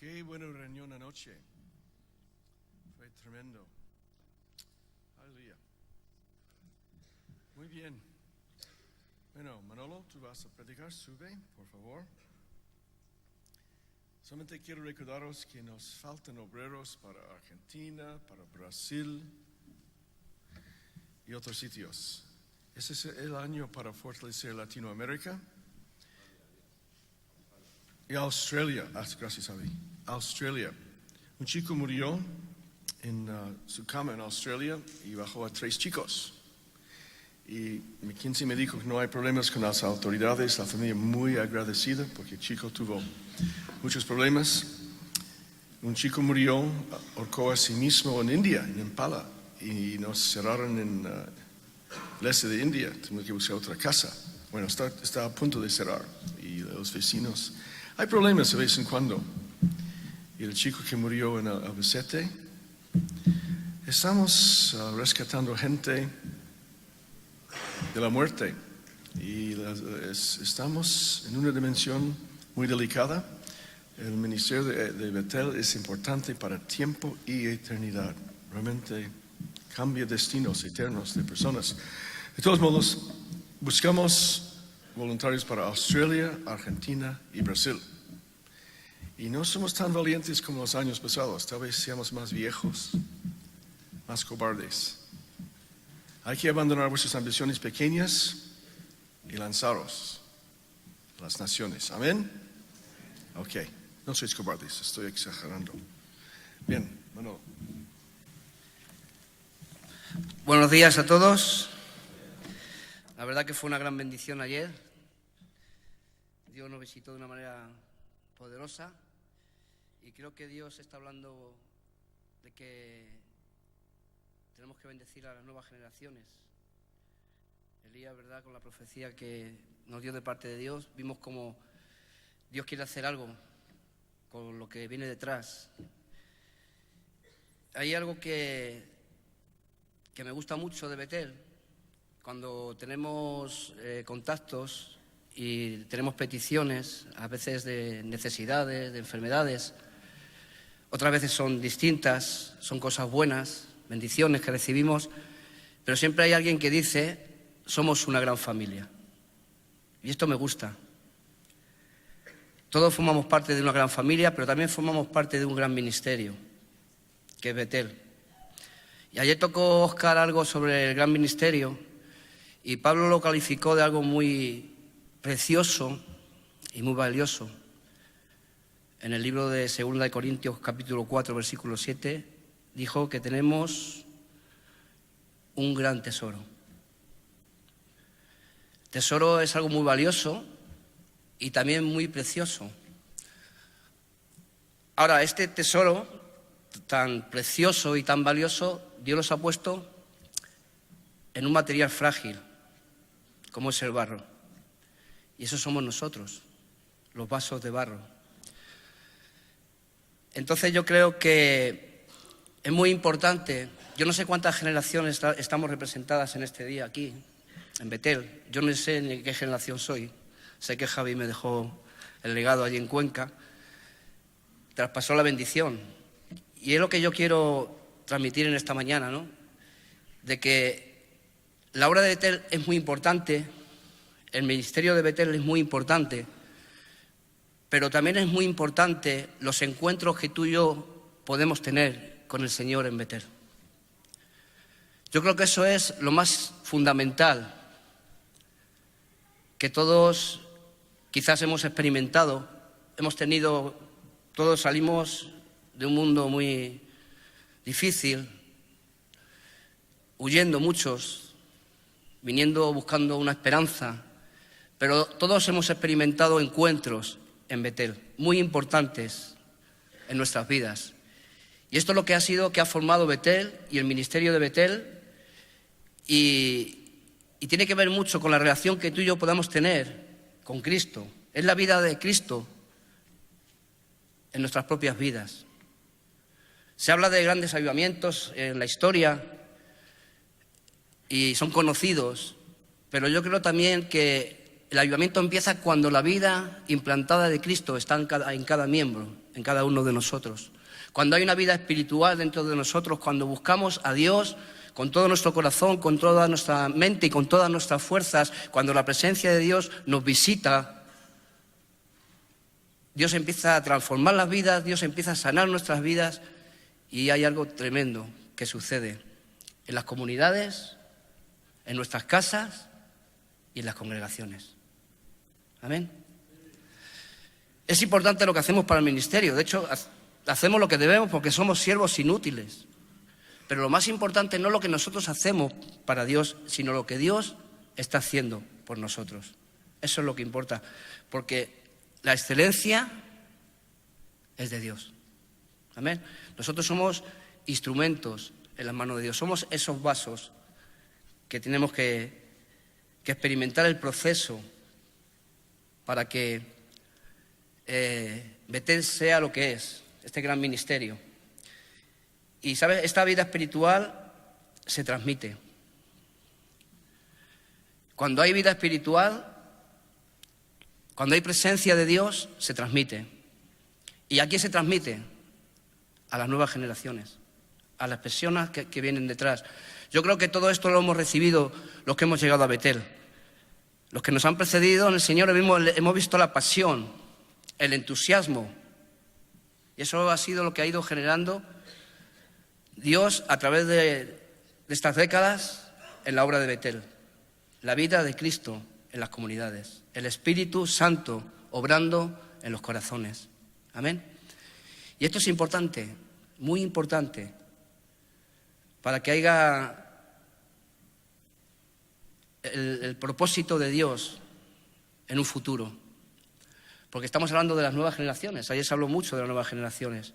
Qué buena reunión anoche. Fue tremendo. Aleluya. Muy bien. Bueno, Manolo, tú vas a predicar. Sube, por favor. Solamente quiero recordaros que nos faltan obreros para Argentina, para Brasil y otros sitios. Ese es el año para fortalecer Latinoamérica. Y Australia, gracias a mí. Australia. Un chico murió en su cama en Australia y bajó a 3 chicos. Y McKinsey me dijo que no hay problemas con las autoridades, la familia muy agradecida porque el chico tuvo muchos problemas. Un chico murió, ahorcó a sí mismo en India, en Impala, y nos cerraron en el este de India. Tuvimos que buscar otra casa. Bueno, está a punto de cerrar y los vecinos. Hay problemas de vez en cuando. Y el chico que murió en Albacete, estamos rescatando gente de la muerte y estamos en una dimensión muy delicada. El ministerio de Betel es importante para tiempo y eternidad. Realmente cambia destinos eternos de personas. De todos modos, buscamos voluntarios para Australia, Argentina y Brasil. Y no somos tan valientes como los años pasados. Tal vez seamos más viejos, más cobardes. Hay que abandonar vuestras ambiciones pequeñas y lanzaros a las naciones. ¿Amén? Ok. No sois cobardes, estoy exagerando. Bien, bueno. Buenos días a todos. La verdad que fue una gran bendición ayer. Dios nos visitó de una manera poderosa y creo que Dios está hablando de que tenemos que bendecir a las nuevas generaciones. Elías, ¿verdad?, con la profecía que nos dio de parte de Dios, vimos como Dios quiere hacer algo con lo que viene detrás. Hay algo que me gusta mucho de Betel. Cuando tenemos contactos y tenemos peticiones, a veces de necesidades, de enfermedades, otras veces son distintas, son cosas buenas, bendiciones que recibimos, pero siempre hay alguien que dice, somos una gran familia. Y esto me gusta. Todos formamos parte de una gran familia, pero también formamos parte de un gran ministerio, que es Betel. Y ayer tocó Óscar algo sobre el gran ministerio, y Pablo lo calificó de algo muy precioso y muy valioso. En el libro de 2 Corintios, capítulo 4, versículo 7, dijo que tenemos un gran tesoro. Tesoro es algo muy valioso y también muy precioso. Ahora, este tesoro tan precioso y tan valioso, Dios los ha puesto en un material frágil, como es el barro. Y eso somos nosotros, los vasos de barro. Entonces yo creo que es muy importante. Yo no sé cuántas generaciones estamos representadas en este día aquí, en Betel. Yo no sé ni qué generación soy. Sé que Javi me dejó el legado allí en Cuenca. Traspasó la bendición. Y es lo que yo quiero transmitir en esta mañana, ¿no? De que la obra de Betel es muy importante, el ministerio de Betel es muy importante, pero también es muy importante los encuentros que tú y yo podemos tener con el Señor en Betel. Yo creo que eso es lo más fundamental que todos quizás hemos experimentado, todos salimos de un mundo muy difícil, huyendo muchos, viniendo buscando una esperanza, pero todos hemos experimentado encuentros en Betel, muy importantes en nuestras vidas. Y esto es lo que ha formado Betel y el ministerio de Betel, y tiene que ver mucho con la relación que tú y yo podamos tener con Cristo. Es la vida de Cristo en nuestras propias vidas. Se habla de grandes avivamientos en la historia y son conocidos, pero yo creo también que El avivamiento empieza cuando la vida implantada de Cristo está en cada miembro, en cada uno de nosotros. Cuando hay una vida espiritual dentro de nosotros, cuando buscamos a Dios con todo nuestro corazón, con toda nuestra mente y con todas nuestras fuerzas, cuando la presencia de Dios nos visita, Dios empieza a transformar las vidas, Dios empieza a sanar nuestras vidas y hay algo tremendo que sucede en las comunidades, en nuestras casas y en las congregaciones. Amén. Es importante lo que hacemos para el ministerio. De hecho, hacemos lo que debemos porque somos siervos inútiles. Pero lo más importante no es lo que nosotros hacemos para Dios, sino lo que Dios está haciendo por nosotros. Eso es lo que importa. Porque la excelencia es de Dios. Amén. Nosotros somos instrumentos en las manos de Dios. Somos esos vasos que tenemos que experimentar el proceso para que Betel sea lo que es, este gran ministerio. Y, ¿sabes? Esta vida espiritual se transmite. Cuando hay vida espiritual, cuando hay presencia de Dios, se transmite. ¿Y a quién se transmite? A las nuevas generaciones, a las personas que vienen detrás. Yo creo que todo esto lo hemos recibido los que hemos llegado a Betel. Los que nos han precedido en el Señor hemos visto la pasión, el entusiasmo. Y eso ha sido lo que ha ido generando Dios a través de estas décadas en la obra de Betel. La vida de Cristo en las comunidades. El Espíritu Santo obrando en los corazones. Amén. Y esto es importante, muy importante, para que haya el propósito de Dios en un futuro. Porque estamos hablando de las nuevas generaciones. Ayer se habló mucho de las nuevas generaciones.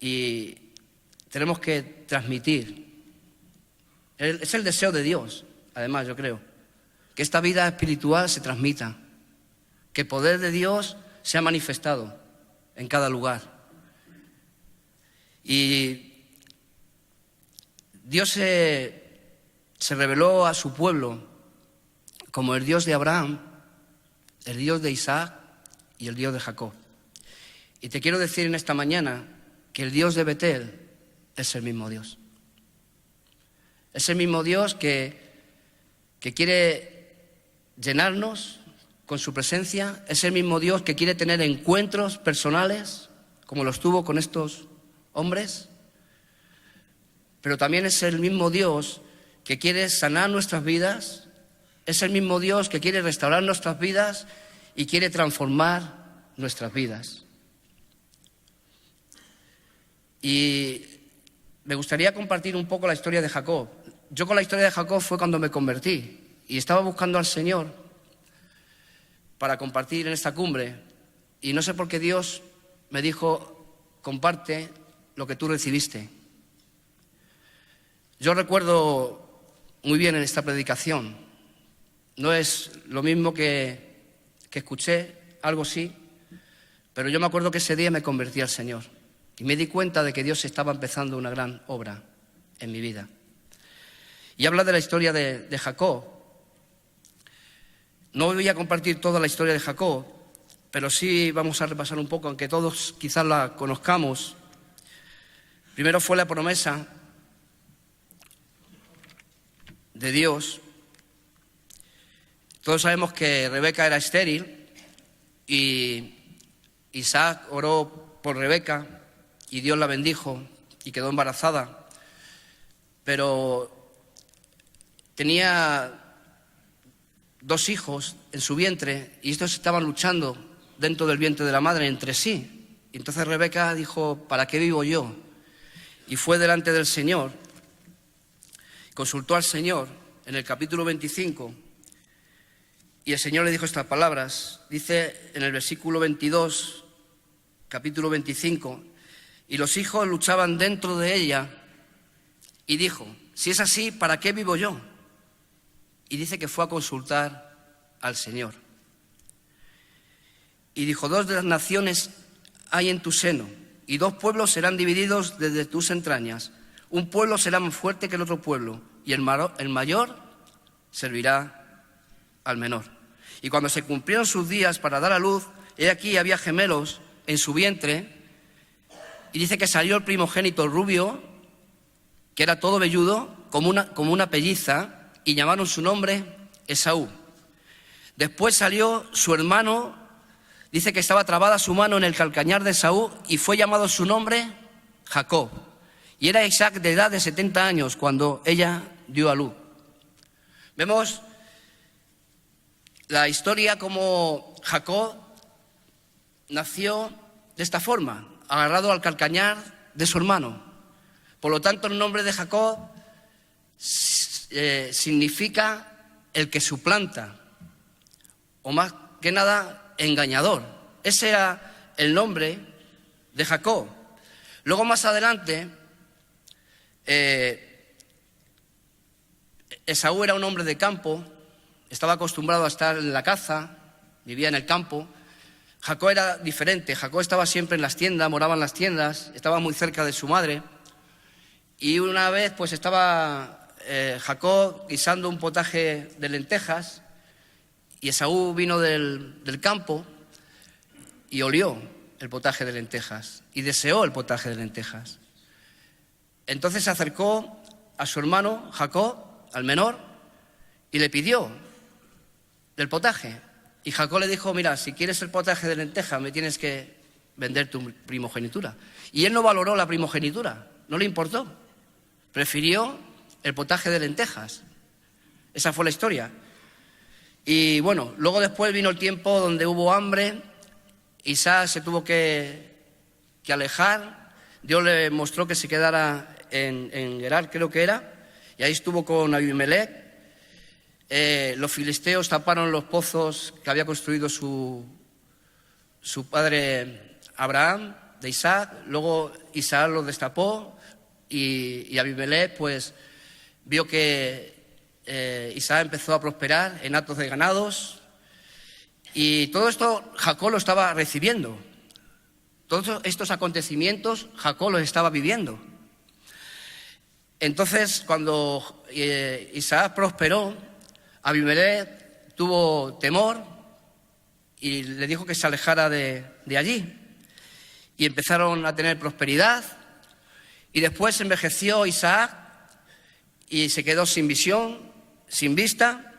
Y tenemos que transmitir. Es el deseo de Dios, además, yo creo. Que esta vida espiritual se transmita. Que el poder de Dios sea manifestado en cada lugar. Y Dios se reveló a su pueblo como el Dios de Abraham, el Dios de Isaac y el Dios de Jacob. Y te quiero decir en esta mañana que el Dios de Betel es el mismo Dios. Es el mismo Dios que quiere llenarnos con su presencia. Es el mismo Dios que quiere tener encuentros personales, como los tuvo con estos hombres. Pero también es el mismo Dios que quiere sanar nuestras vidas. Es el mismo Dios que quiere restaurar nuestras vidas y quiere transformar nuestras vidas. Y me gustaría compartir un poco la historia de Jacob. Yo con la historia de Jacob fue cuando me convertí y estaba buscando al Señor para compartir en esta cumbre. Y no sé por qué Dios me dijo, comparte lo que tú recibiste. Yo recuerdo muy bien en esta predicación. No es lo mismo que escuché, algo sí, pero yo me acuerdo que ese día me convertí al Señor y me di cuenta de que Dios estaba empezando una gran obra en mi vida. Y habla de la historia de Jacob. No voy a compartir toda la historia de Jacob, pero sí vamos a repasar un poco, aunque todos quizás la conozcamos. Primero fue la promesa de Dios. Todos sabemos que Rebeca era estéril y Isaac oró por Rebeca y Dios la bendijo y quedó embarazada. Pero tenía 2 hijos en su vientre y estos estaban luchando dentro del vientre de la madre entre sí. Y entonces Rebeca dijo, ¿para qué vivo yo? Y fue delante del Señor, consultó al Señor en el capítulo 25 y el Señor le dijo estas palabras. Dice en el versículo 22, capítulo 25, y los hijos luchaban dentro de ella y dijo, si es así, ¿para qué vivo yo? Y dice que fue a consultar al Señor. Y dijo, 2 de las naciones hay en tu seno, y 2 pueblos serán divididos desde tus entrañas. Un pueblo será más fuerte que el otro pueblo, y el mayor servirá al menor. Y cuando se cumplieron sus días para dar a luz, he aquí había gemelos en su vientre, y dice que salió el primogénito rubio, que era todo velludo, como una pelliza, y llamaron su nombre Esaú. Después salió su hermano, dice que estaba trabada su mano en el calcañar de Esaú, y fue llamado su nombre Jacob. Y era Isaac de edad de 70 años cuando ella dio a luz. Vemos la historia como Jacob nació de esta forma, agarrado al calcañar de su hermano. Por lo tanto, el nombre de Jacob significa el que suplanta, o más que nada, engañador. Ese era el nombre de Jacob. Luego, más adelante, Esaú era un hombre de campo, estaba acostumbrado a estar en la caza, vivía en el campo. Jacob era diferente, Jacob estaba siempre en las tiendas, moraba en las tiendas, estaba muy cerca de su madre. Y una vez pues estaba Jacob guisando un potaje de lentejas, y Esaú vino del campo y olió el potaje de lentejas y deseó el potaje de lentejas. Entonces se acercó a su hermano Jacob, al menor, y le pidió del potaje. Y Jacob le dijo: mira, si quieres el potaje de lentejas me tienes que vender tu primogenitura. Y él no valoró la primogenitura, no le importó. Prefirió el potaje de lentejas. Esa fue la historia. Y bueno, luego después vino el tiempo donde hubo hambre. Isaac se tuvo que alejar. Dios le mostró que se quedara en Gerar, creo que era, y ahí estuvo con Abimelech. Los filisteos taparon los pozos que había construido su padre Abraham, de Isaac. Luego Isaac los destapó y Abimelech pues vio que Isaac empezó a prosperar en hatos de ganados, y todo esto Jacob lo estaba recibiendo. Todos estos acontecimientos Jacob los estaba viviendo. Entonces, cuando Isaac prosperó, Abimelech tuvo temor y le dijo que se alejara de allí. Y empezaron a tener prosperidad. Y después envejeció Isaac y se quedó sin visión, sin vista.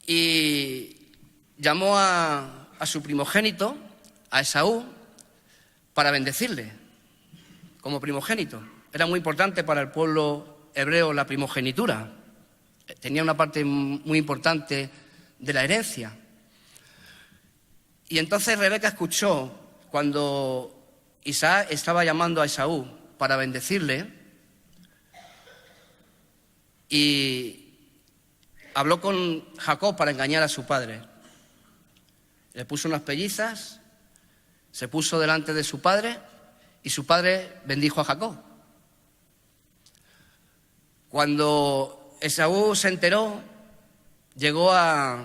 Y llamó a su primogénito, a Esaú, para bendecirle como primogénito. Era muy importante para el pueblo hebreo la primogenitura. Tenía una parte muy importante de la herencia. Y entonces Rebeca escuchó cuando Isaac estaba llamando a Esaú para bendecirle, y habló con Jacob para engañar a su padre. Le puso unas pellizas, se puso delante de su padre, y su padre bendijo a Jacob. Cuando Esaú se enteró, llegó a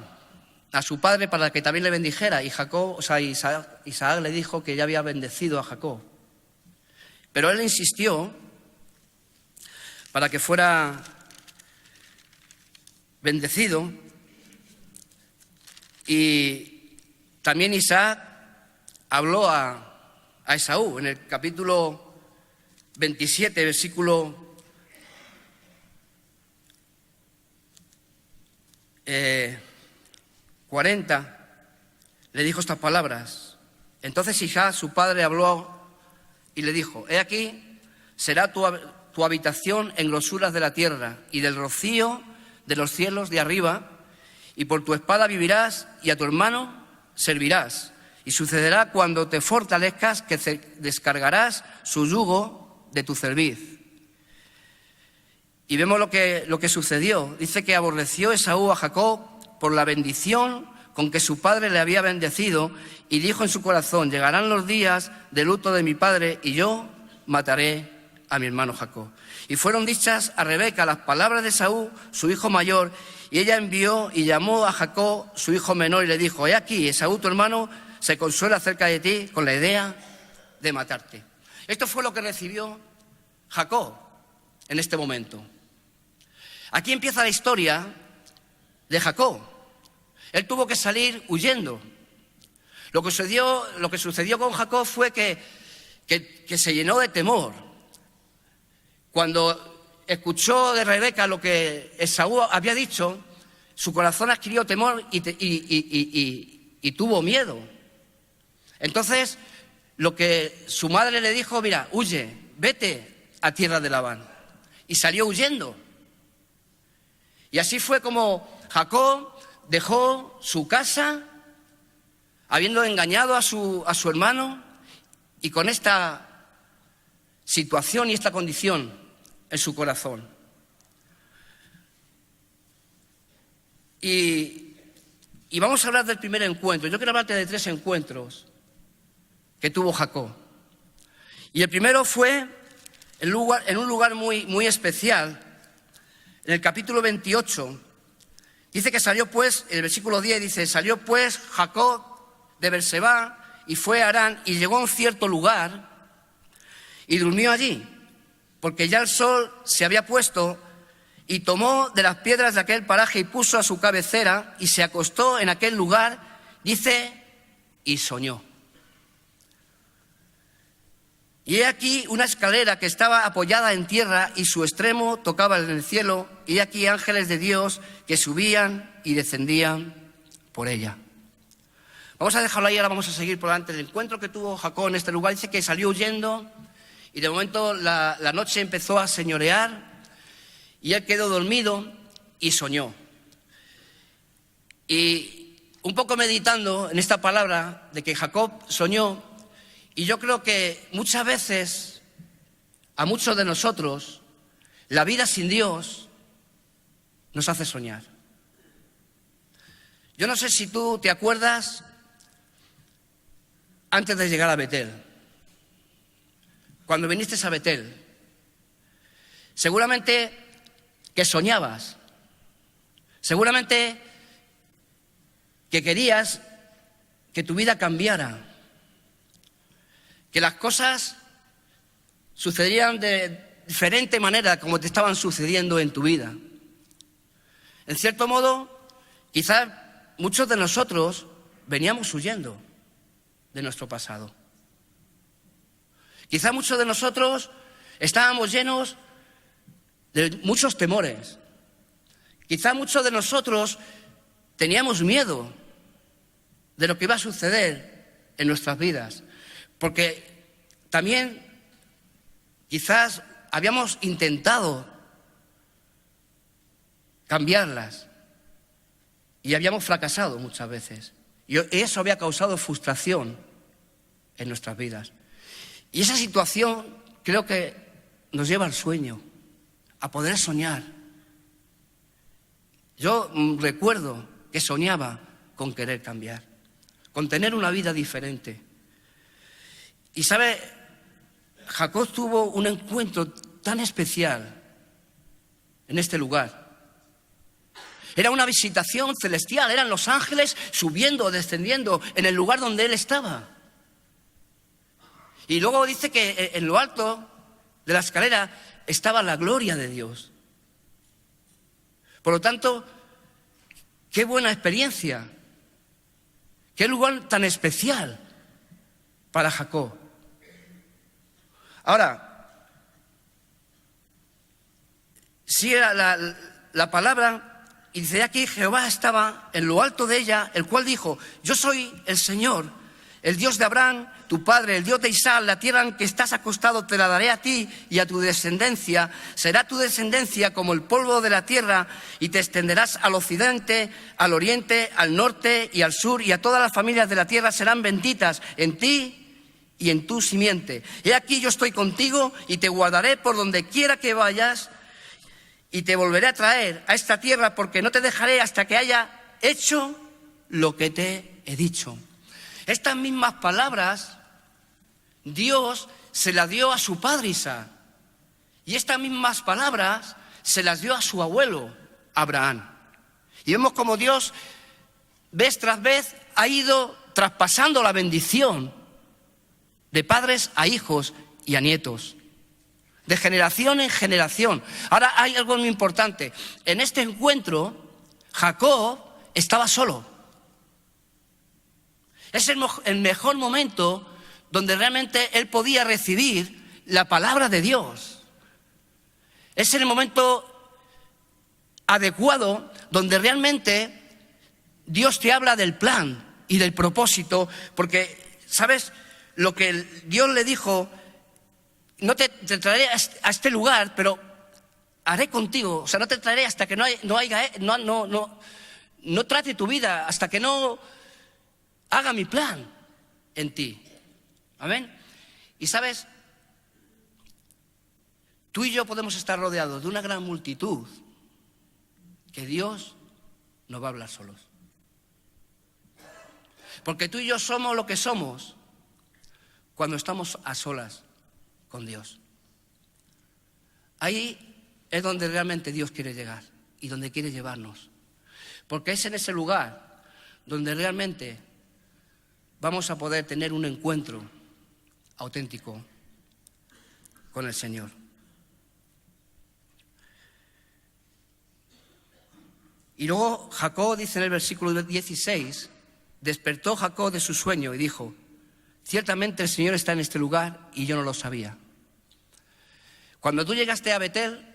su padre para que también le bendijera, y Isaac le dijo que ya había bendecido a Jacob. Pero él insistió para que fuera bendecido, y también Isaac habló a Esaú en el capítulo 27, versículo 40, le dijo estas palabras. Entonces Isaac, su padre, habló y le dijo: he aquí, será tu habitación en grosuras de la tierra y del rocío de los cielos de arriba, y por tu espada vivirás y a tu hermano servirás. Y sucederá cuando te fortalezcas que descargarás su yugo de tu cerviz. Y vemos lo que sucedió. Dice que aborreció Esaú a Jacob por la bendición con que su padre le había bendecido, y dijo en su corazón: llegarán los días de luto de mi padre y yo mataré a mi hermano Jacob. Y fueron dichas a Rebeca las palabras de Esaú, su hijo mayor, y ella envió y llamó a Jacob, su hijo menor, y le dijo: he aquí, Esaú tu hermano se consuela acerca de ti con la idea de matarte. Esto fue lo que recibió Jacob en este momento. Aquí empieza la historia de Jacob. Él tuvo que salir huyendo. Lo que sucedió con Jacob fue que se llenó de temor. Cuando escuchó de Rebeca lo que Esaú había dicho, su corazón adquirió temor y tuvo miedo. Entonces, lo que su madre le dijo, mira, huye, vete a tierra de Labán. Y salió huyendo. Y así fue como Jacob dejó su casa, habiendo engañado a su hermano, y con esta situación y esta condición en su corazón. Y vamos a hablar del primer encuentro. Yo quiero hablarte de 3 encuentros que tuvo Jacob. Y el primero fue en un lugar muy especial, en el capítulo 28. Dice que salió pues, el versículo 10 dice, salió pues Jacob de Berseba y fue a Harán y llegó a un cierto lugar y durmió allí, porque ya el sol se había puesto, y tomó de las piedras de aquel paraje y puso a su cabecera y se acostó en aquel lugar, dice, y soñó. Y he aquí una escalera que estaba apoyada en tierra y su extremo tocaba en el cielo, y he aquí ángeles de Dios que subían y descendían por ella. Vamos a dejarlo ahí, ahora vamos a seguir por delante. El encuentro que tuvo Jacob en este lugar, dice que salió huyendo y de momento la noche empezó a señorear y él quedó dormido y soñó. Y un poco meditando en esta palabra de que Jacob soñó, y yo creo que muchas veces a muchos de nosotros la vida sin Dios nos hace soñar. Yo no sé si tú te acuerdas antes de llegar a Betel, cuando viniste a Betel, seguramente que soñabas, seguramente que querías que tu vida cambiara, que las cosas sucedieran de diferente manera como te estaban sucediendo en tu vida. En cierto modo, quizás muchos de nosotros veníamos huyendo de nuestro pasado. Quizás muchos de nosotros estábamos llenos de muchos temores. Quizás muchos de nosotros teníamos miedo de lo que iba a suceder en nuestras vidas, porque también quizás habíamos intentado cambiarlas y habíamos fracasado muchas veces. Y eso había causado frustración en nuestras vidas. Y esa situación creo que nos lleva al sueño, a poder soñar. Yo recuerdo que soñaba con querer cambiar, con tener una vida diferente. Y sabe, Jacob tuvo un encuentro tan especial en este lugar. Era una visitación celestial, eran los ángeles subiendo o descendiendo en el lugar donde él estaba. Y luego dice que en lo alto de la escalera estaba la gloria de Dios. Por lo tanto, qué buena experiencia, qué lugar tan especial para Jacob. Ahora, sigue la palabra y dice aquí, Jehová estaba en lo alto de ella, el cual dijo, yo soy el Señor, el Dios de Abraham, tu padre, el Dios de Isaac, la tierra en que estás acostado te la daré a ti y a tu descendencia. Será tu descendencia como el polvo de la tierra y te extenderás al occidente, al oriente, al norte y al sur, y a todas las familias de la tierra serán benditas en ti y en tu simiente. He aquí yo estoy contigo y te guardaré por donde quiera que vayas y te volveré a traer a esta tierra, porque no te dejaré hasta que haya hecho lo que te he dicho. Estas mismas palabras Dios se las dio a su padre Isaac, y estas mismas palabras se las dio a su abuelo Abraham. Y vemos como Dios vez tras vez ha ido traspasando la bendición de padres a hijos y a nietos, de generación en generación. Ahora hay algo muy importante. En este encuentro Jacob estaba solo. Es el mejor momento donde realmente él podía recibir la palabra de Dios. Es el momento adecuado donde realmente Dios te habla del plan y del propósito, porque, ¿sabes? Lo que Dios le dijo, no te traeré a este lugar, pero haré contigo, o sea, no te traeré hasta que no trate tu vida, hasta que no haga mi plan en ti. Amén. Y sabes, tú y yo podemos estar rodeados de una gran multitud que Dios nos va a hablar solos. Porque tú y yo somos lo que somos cuando estamos a solas con Dios. Ahí es donde realmente Dios quiere llegar y donde quiere llevarnos. Porque es en ese lugar donde realmente vamos a poder tener un encuentro auténtico con el Señor. Y luego Jacob dice en el versículo 16, despertó Jacob de su sueño y dijo, ciertamente el Señor está en este lugar y yo no lo sabía. Cuando tú llegaste a Betel,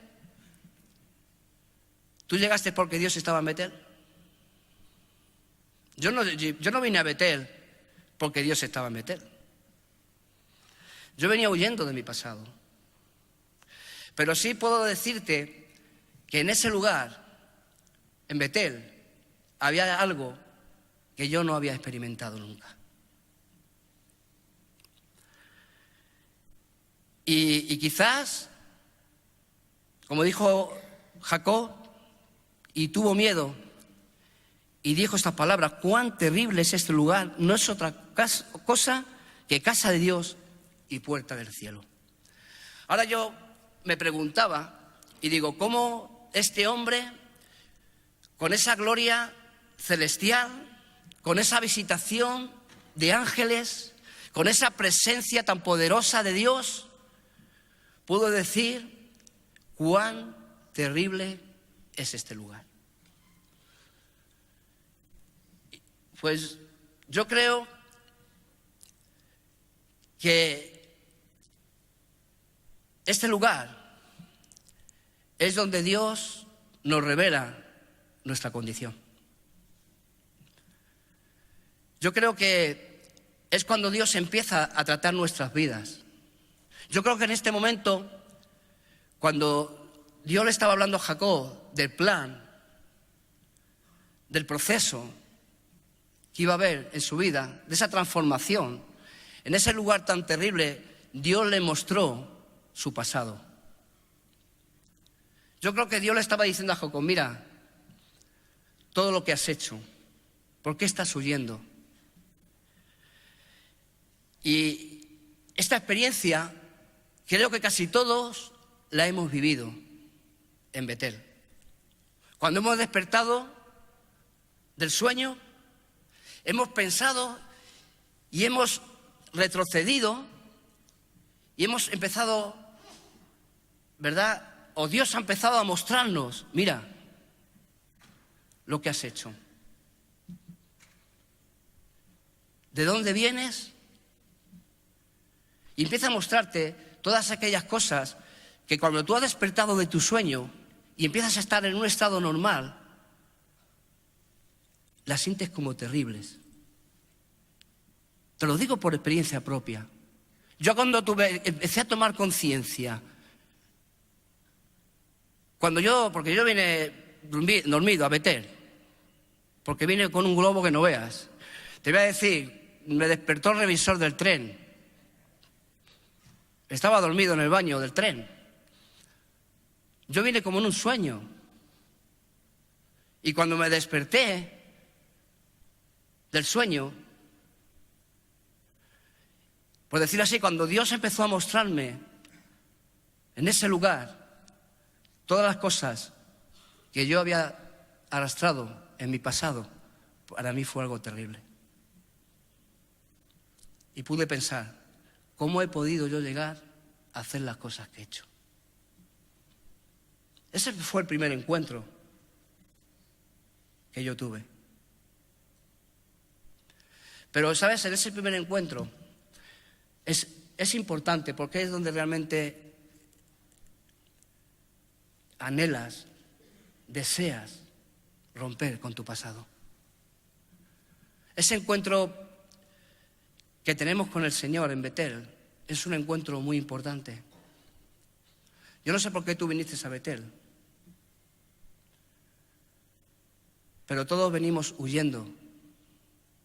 ¿tú llegaste porque Dios estaba en Betel? Yo no vine a Betel porque Dios estaba en Betel. Yo venía huyendo de mi pasado. Pero sí puedo decirte que en ese lugar, en Betel, había algo que yo no había experimentado nunca. Y quizás, como dijo Jacob, y tuvo miedo, y dijo estas palabras, cuán terrible es este lugar, no es otra cosa que casa de Dios y puerta del cielo. Ahora yo me preguntaba, y digo, ¿cómo este hombre, con esa gloria celestial, con esa visitación de ángeles, con esa presencia tan poderosa de Dios, pudo decir cuán terrible es este lugar? Pues yo creo que este lugar es donde Dios nos revela nuestra condición. Yo creo que es cuando Dios empieza a tratar nuestras vidas. Yo creo que en este momento, cuando Dios le estaba hablando a Jacob del plan, del proceso que iba a haber en su vida, de esa transformación, en ese lugar tan terrible, Dios le mostró su pasado. Yo creo que Dios le estaba diciendo a Jacob, mira, todo lo que has hecho, ¿por qué estás huyendo? Y esta experiencia, creo que casi todos la hemos vivido en Betel. Cuando hemos despertado del sueño, hemos pensado y hemos retrocedido y hemos empezado, ¿verdad? O Dios ha empezado a mostrarnos, mira lo que has hecho. ¿De dónde vienes? Y empieza a mostrarte todas aquellas cosas que cuando tú has despertado de tu sueño y empiezas a estar en un estado normal, las sientes como terribles. Te lo digo por experiencia propia. Yo cuando empecé a tomar conciencia, porque yo vine dormido a Betel, porque vine con un globo que no veas. Te voy a decir, me despertó el revisor del tren. Estaba dormido en el baño del tren. Yo vine como en un sueño. Y cuando me desperté del sueño, por decir así, cuando Dios empezó a mostrarme en ese lugar todas las cosas que yo había arrastrado en mi pasado, para mí fue algo terrible. Y pude pensar, ¿cómo he podido yo llegar a hacer las cosas que he hecho? Ese fue el primer encuentro que yo tuve. Pero, ¿sabes? En ese primer encuentro es importante porque es donde realmente anhelas, deseas romper con tu pasado. Ese encuentro que tenemos con el Señor en Betel es un encuentro muy importante. Yo no sé por qué tú viniste a Betel, pero todos venimos huyendo,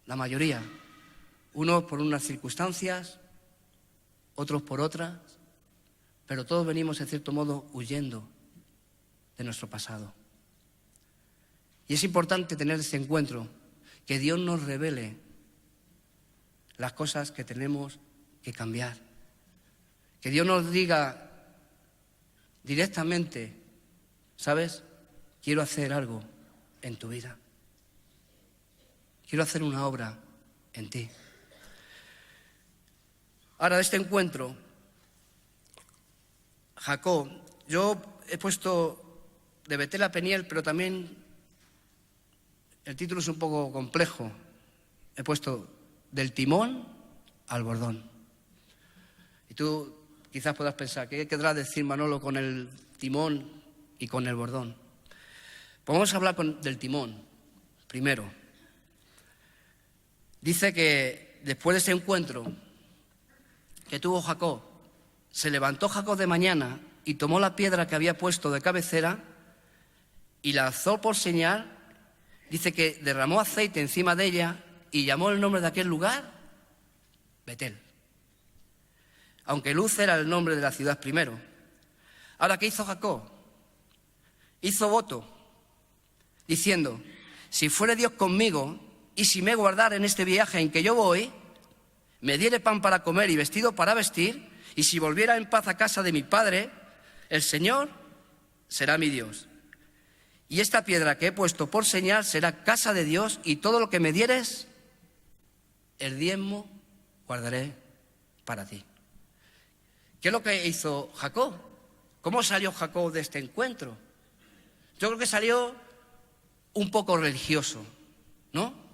la mayoría, unos por unas circunstancias, otros por otras, pero todos venimos en cierto modo huyendo de nuestro pasado. Y es importante tener ese encuentro, que Dios nos revele las cosas que tenemos que cambiar, que Dios nos diga directamente, ¿sabes? Quiero hacer algo en tu vida. Quiero hacer una obra en ti. Ahora, de este encuentro, Jacob, yo he puesto de Betel a Peniel, pero también el título es un poco complejo. He puesto del timón al bordón. Y tú quizás puedas pensar, ¿qué querrá decir Manolo con el timón y con el bordón? Pues vamos a hablar del timón primero. Dice que después de ese encuentro que tuvo Jacob, se levantó Jacob de mañana y tomó la piedra que había puesto de cabecera y la alzó por señal. Dice que derramó aceite encima de ella y llamó el nombre de aquel lugar Betel. Aunque Luz era el nombre de la ciudad primero. Ahora, ¿qué hizo Jacob? Hizo voto, diciendo, si fuere Dios conmigo y si me guardara en este viaje en que yo voy, me diere pan para comer y vestido para vestir, y si volviera en paz a casa de mi padre, el Señor será mi Dios. Y esta piedra que he puesto por señal será casa de Dios, y todo lo que me dieres, el diezmo guardaré para ti. ¿Qué es lo que hizo Jacob? ¿Cómo salió Jacob de este encuentro? Yo creo que salió un poco religioso, ¿no?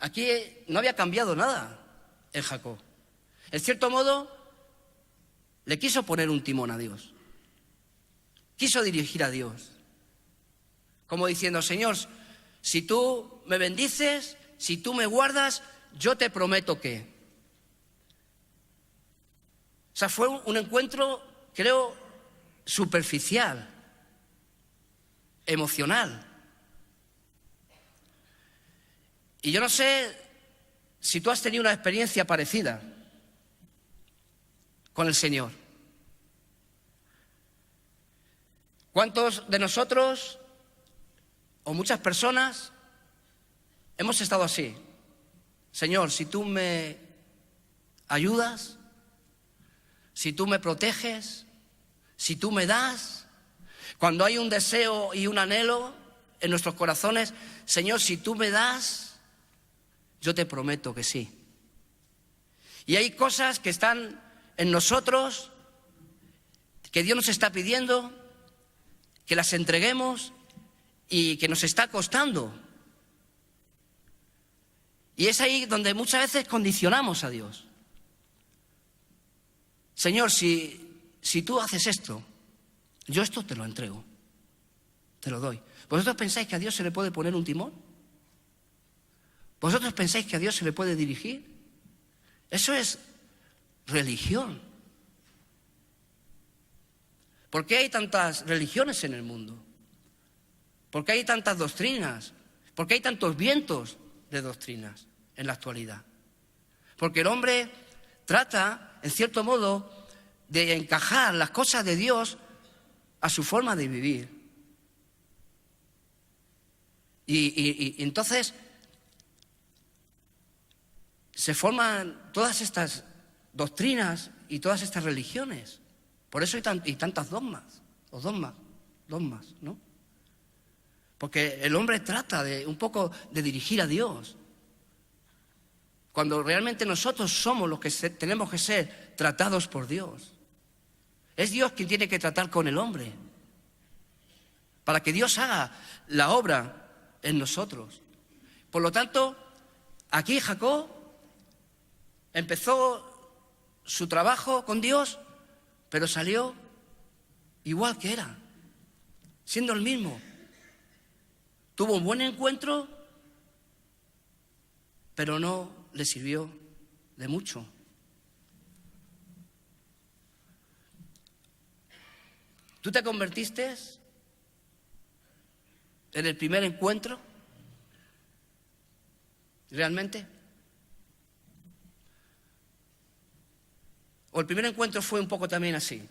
Aquí no había cambiado nada en Jacob. En cierto modo, le quiso poner un timón a Dios. Quiso dirigir a Dios. Como diciendo, Señor, si tú me bendices, si tú me guardas, yo te prometo que. O sea, fue un encuentro, creo, superficial, emocional. Y yo no sé si tú has tenido una experiencia parecida con el Señor. ¿Cuántos de nosotros, o muchas personas, hemos estado así? Señor, si tú me ayudas, si tú me proteges, si tú me das, cuando hay un deseo y un anhelo en nuestros corazones, Señor, si tú me das, yo te prometo que sí. Y hay cosas que están en nosotros, que Dios nos está pidiendo, que las entreguemos y que nos está costando. Y es ahí donde muchas veces condicionamos a Dios. Señor, si tú haces esto, yo esto te lo entrego, te lo doy. ¿Vosotros pensáis que a Dios se le puede poner un timón? ¿Vosotros pensáis que a Dios se le puede dirigir? Eso es religión. ¿Por qué hay tantas religiones en el mundo? ¿Por qué hay tantas doctrinas? ¿Por qué hay tantos vientos de doctrinas en la actualidad? Porque el hombre trata, en cierto modo, de encajar las cosas de Dios a su forma de vivir. Y entonces se forman todas estas doctrinas y todas estas religiones. Por eso hay tantas dogmas, ¿no? Porque el hombre trata de un poco de dirigir a Dios, cuando realmente nosotros somos los que tenemos que ser tratados por Dios. Es Dios quien tiene que tratar con el hombre, para que Dios haga la obra en nosotros. Por lo tanto, Aquí Jacob empezó su trabajo con Dios, pero salió igual que era, siendo el mismo. Tuvo un buen encuentro, pero no le sirvió de mucho. ¿Tú te convertiste en el primer encuentro? ¿Realmente? ¿O el primer encuentro fue un poco también así?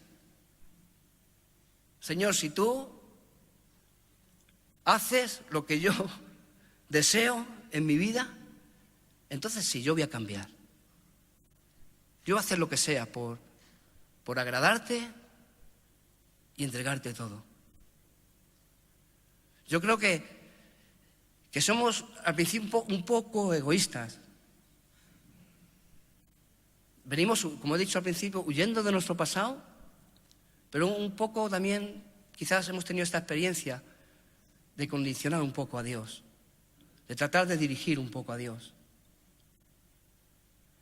Señor, si tú haces lo que yo deseo en mi vida, entonces sí, yo voy a cambiar. Yo voy a hacer lo que sea por agradarte y entregarte todo. Yo creo que somos al principio un poco egoístas. Venimos, como he dicho al principio, huyendo de nuestro pasado, pero un poco también quizás hemos tenido esta experiencia de condicionar un poco a Dios, de tratar de dirigir un poco a Dios.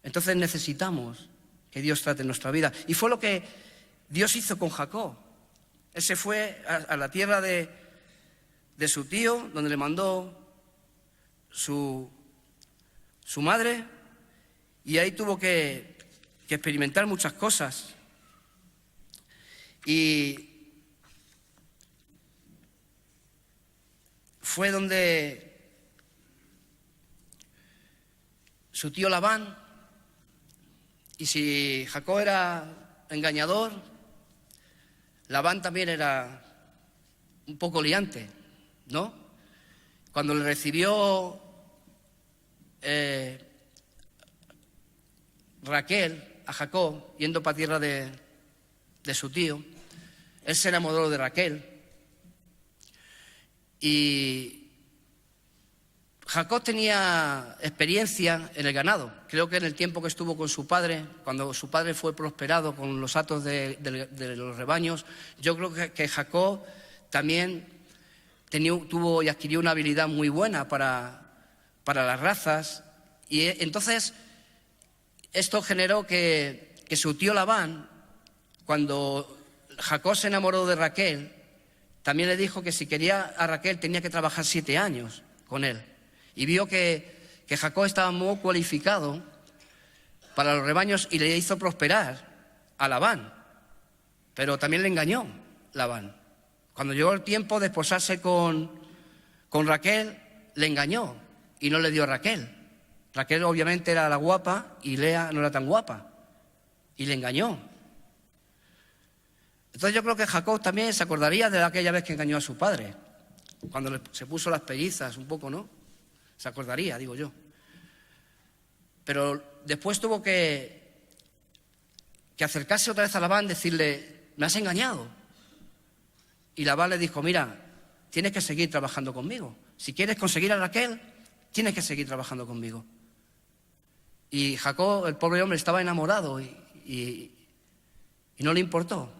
Entonces necesitamos que Dios trate nuestra vida. Y fue lo que Dios hizo con Jacob. Él se fue a la tierra de su tío, donde le mandó su madre, y ahí tuvo que experimentar muchas cosas. Y fue donde su tío Labán, y si Jacob era engañador, Labán también era un poco liante, ¿no? Cuando le recibió Raquel a Jacob, yendo para tierra de su tío, él se enamoró de Raquel. Y Jacob tenía experiencia en el ganado. Creo que en el tiempo que estuvo con su padre, cuando su padre fue prosperado con los hatos de los rebaños, yo creo que Jacob también tuvo y adquirió una habilidad muy buena para las razas. Y entonces esto generó que su tío Labán, cuando Jacob se enamoró de Raquel, también le dijo que si quería a Raquel tenía que trabajar 7 años con él. Y vio que Jacob estaba muy cualificado para los rebaños y le hizo prosperar a Labán. Pero también le engañó Labán. Cuando llegó el tiempo de esposarse con Raquel, le engañó y no le dio a Raquel. Raquel obviamente era la guapa y Lea no era tan guapa. Y le engañó. Entonces yo creo que Jacob también se acordaría de aquella vez que engañó a su padre. Cuando se puso las pellizas un poco, ¿no? Se acordaría, digo yo. Pero después tuvo que acercarse otra vez a Labán y decirle, me has engañado. Y Labán le dijo, mira, tienes que seguir trabajando conmigo. Si quieres conseguir a Raquel, tienes que seguir trabajando conmigo. Y Jacob, el pobre hombre, estaba enamorado y no le importó.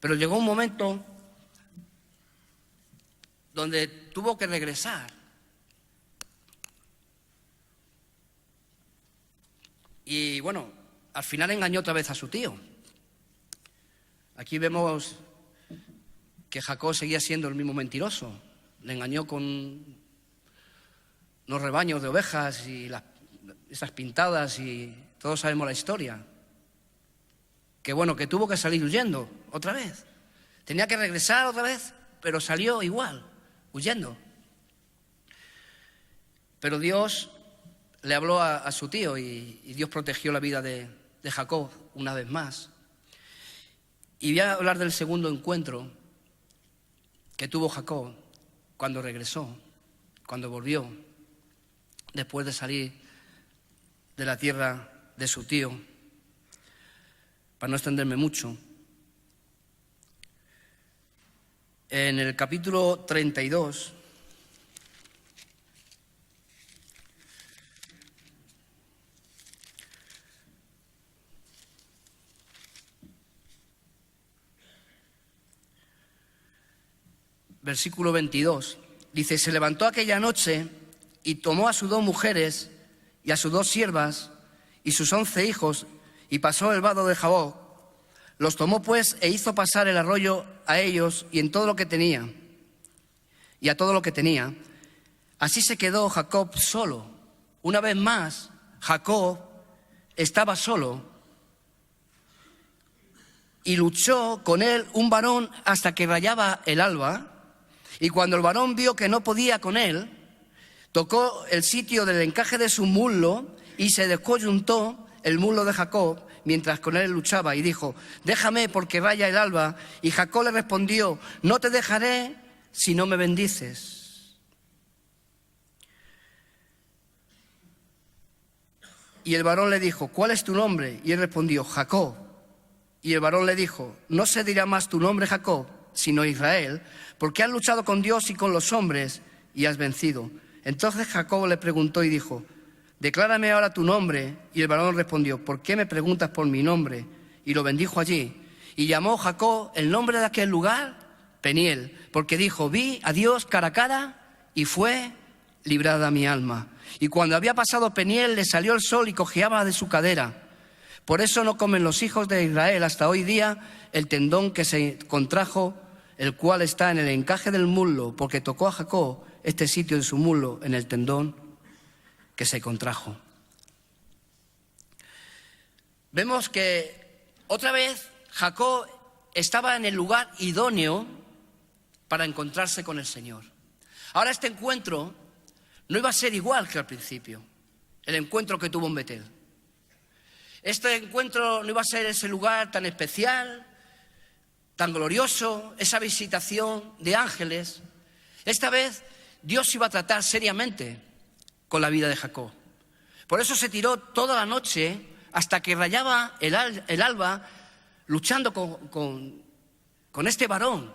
Pero llegó un momento donde tuvo que regresar. Y bueno, al final engañó otra vez a su tío. Aquí vemos que Jacob seguía siendo el mismo mentiroso. Le engañó con los rebaños de ovejas y esas pintadas, y todos sabemos la historia. Que bueno, que tuvo que salir huyendo otra vez. Tenía que regresar otra vez, pero salió igual, huyendo. Pero Dios le habló a su tío y Dios protegió la vida de Jacob una vez más. Y voy a hablar del segundo encuentro que tuvo Jacob cuando regresó, cuando volvió, después de salir de la tierra de su tío. Para no extenderme mucho, en el capítulo 32, versículo 22, dice, se levantó aquella noche y tomó a sus 2 mujeres y a sus 2 siervas y sus 11 hijos, y pasó el vado de Jaboc. Los tomó pues e hizo pasar el arroyo a ellos y en todo lo que tenía, y a todo lo que tenía. Así se quedó Jacob solo. Una vez más, Jacob estaba solo y luchó con él un varón hasta que rayaba el alba. Y cuando el varón vio que no podía con él, tocó el sitio del encaje de su muslo y se descoyuntó el muslo de Jacob mientras con él luchaba y dijo: déjame porque raya el alba. Y Jacob le respondió: no te dejaré si no me bendices. Y el varón le dijo: ¿cuál es tu nombre? Y él respondió: Jacob. Y el varón le dijo: no se dirá más tu nombre Jacob, sino Israel, porque has luchado con Dios y con los hombres y has vencido. Entonces Jacob le preguntó y dijo: declárame ahora tu nombre. Y el varón respondió: ¿por qué me preguntas por mi nombre? Y lo bendijo allí. Y llamó Jacob el nombre de aquel lugar Peniel, porque dijo: vi a Dios cara a cara y fue librada mi alma. Y cuando había pasado Peniel, le salió el sol y cojeaba de su cadera. Por eso no comen los hijos de Israel hasta hoy día el tendón que se contrajo, el cual está en el encaje del muslo, porque tocó a Jacob este sitio de su muslo en el tendón que se contrajo. Vemos que otra vez Jacob estaba en el lugar idóneo para encontrarse con el Señor. Ahora este encuentro no iba a ser igual que al principio, el encuentro que tuvo en Betel. Este encuentro no iba a ser ese lugar tan especial, tan glorioso, esa visitación de ángeles. Esta vez Dios iba a tratar seriamente con la vida de Jacob. Por eso se tiró toda la noche hasta que rayaba el alba luchando con este varón.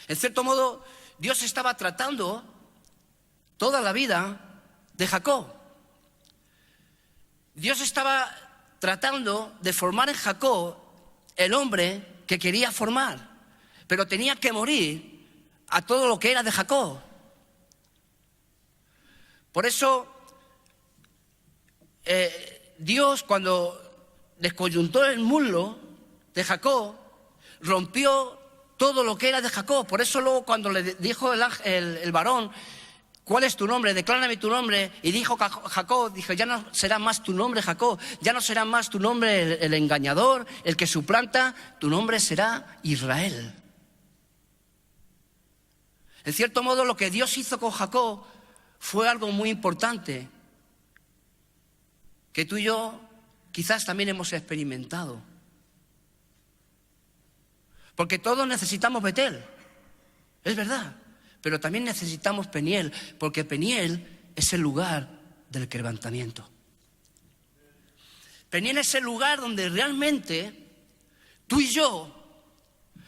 En cierto modo, Dios estaba tratando toda la vida de Jacob. Dios estaba tratando de formar en Jacob el hombre que quería formar, pero tenía que morir a todo lo que era de Jacob. Por eso Dios, cuando descoyuntó el muslo de Jacob, rompió todo lo que era de Jacob. Por eso luego cuando le dijo el varón: ¿cuál es tu nombre? Declárame tu nombre. Y dijo Jacob, dijo: ya no será más tu nombre Jacob, ya no será más tu nombre el engañador, el que suplanta, tu nombre será Israel. En cierto modo, lo que Dios hizo con Jacob fue algo muy importante, que tú y yo quizás también hemos experimentado. Porque todos necesitamos Betel, es verdad. Pero también necesitamos Peniel, porque Peniel es el lugar del quebrantamiento. Peniel es el lugar donde realmente tú y yo